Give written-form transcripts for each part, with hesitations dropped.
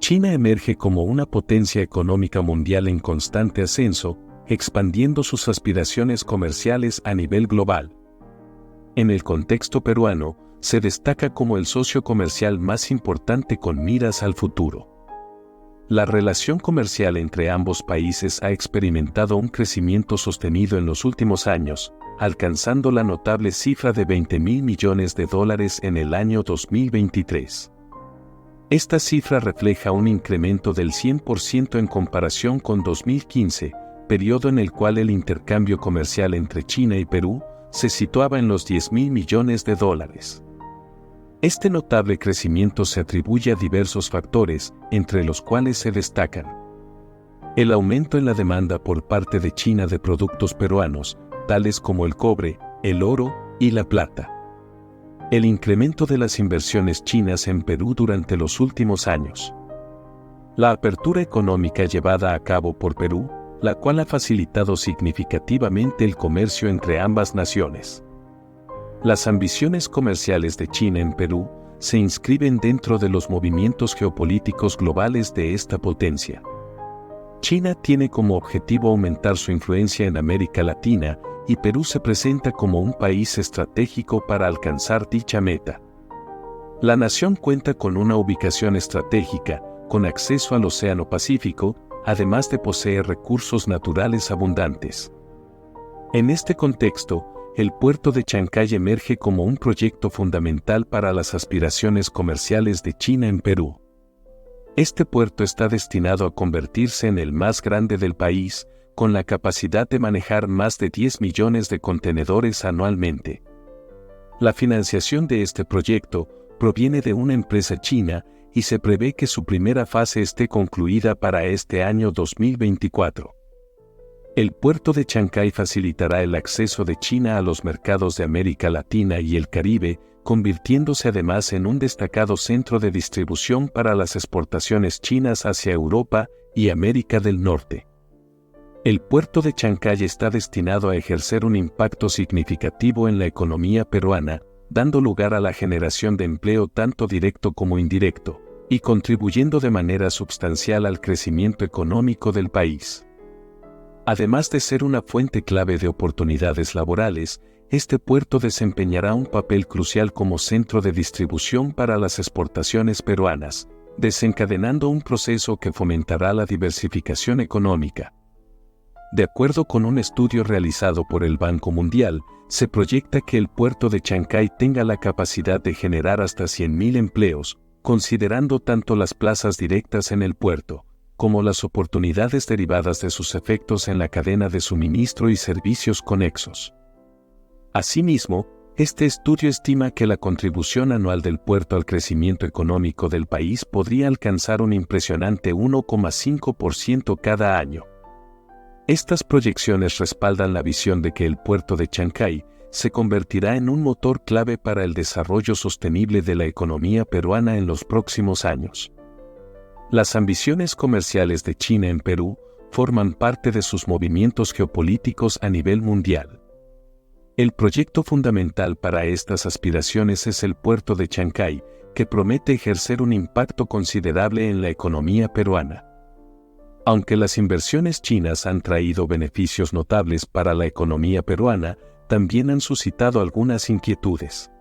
China emerge como una potencia económica mundial en constante ascenso, expandiendo sus aspiraciones comerciales a nivel global. En el contexto peruano, se destaca como el socio comercial más importante con miras al futuro. La relación comercial entre ambos países ha experimentado un crecimiento sostenido en los últimos años, alcanzando la notable cifra de $20.000 millones en el año 2023. Esta cifra refleja un incremento del 100% en comparación con 2015, periodo en el cual el intercambio comercial entre China y Perú se situaba en los $10.000 millones. Este notable crecimiento se atribuye a diversos factores, entre los cuales se destacan el aumento en la demanda por parte de China de productos peruanos, tales como el cobre, el oro y la plata. El incremento de las inversiones chinas en Perú durante los últimos años. La apertura económica llevada a cabo por Perú, la cual ha facilitado significativamente el comercio entre ambas naciones. Las ambiciones comerciales de China en Perú se inscriben dentro de los movimientos geopolíticos globales de esta potencia. China tiene como objetivo aumentar su influencia en América Latina y Perú se presenta como un país estratégico para alcanzar dicha meta. La nación cuenta con una ubicación estratégica, con acceso al Océano Pacífico, además de poseer recursos naturales abundantes. En este contexto, el puerto de Chancay emerge como un proyecto fundamental para las aspiraciones comerciales de China en Perú. Este puerto está destinado a convertirse en el más grande del país, con la capacidad de manejar más de 10 millones de contenedores anualmente. La financiación de este proyecto proviene de una empresa china y se prevé que su primera fase esté concluida para este año 2024. El puerto de Chancay facilitará el acceso de China a los mercados de América Latina y el Caribe, convirtiéndose además en un destacado centro de distribución para las exportaciones chinas hacia Europa y América del Norte. El puerto de Chancay está destinado a ejercer un impacto significativo en la economía peruana, dando lugar a la generación de empleo tanto directo como indirecto, y contribuyendo de manera sustancial al crecimiento económico del país. Además de ser una fuente clave de oportunidades laborales, este puerto desempeñará un papel crucial como centro de distribución para las exportaciones peruanas, desencadenando un proceso que fomentará la diversificación económica. De acuerdo con un estudio realizado por el Banco Mundial, se proyecta que el puerto de Chancay tenga la capacidad de generar hasta 100.000 empleos, considerando tanto las plazas directas en el puerto, como las oportunidades derivadas de sus efectos en la cadena de suministro y servicios conexos. Asimismo, este estudio estima que la contribución anual del puerto al crecimiento económico del país podría alcanzar un impresionante 1,5% cada año. Estas proyecciones respaldan la visión de que el puerto de Chancay se convertirá en un motor clave para el desarrollo sostenible de la economía peruana en los próximos años. Las ambiciones comerciales de China en Perú forman parte de sus movimientos geopolíticos a nivel mundial. El proyecto fundamental para estas aspiraciones es el puerto de Chancay, que promete ejercer un impacto considerable en la economía peruana. Aunque las inversiones chinas han traído beneficios notables para la economía peruana, también han suscitado algunas inquietudes.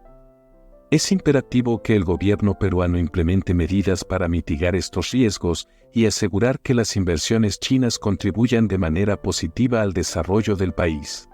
Es imperativo que el gobierno peruano implemente medidas para mitigar estos riesgos y asegurar que las inversiones chinas contribuyan de manera positiva al desarrollo del país.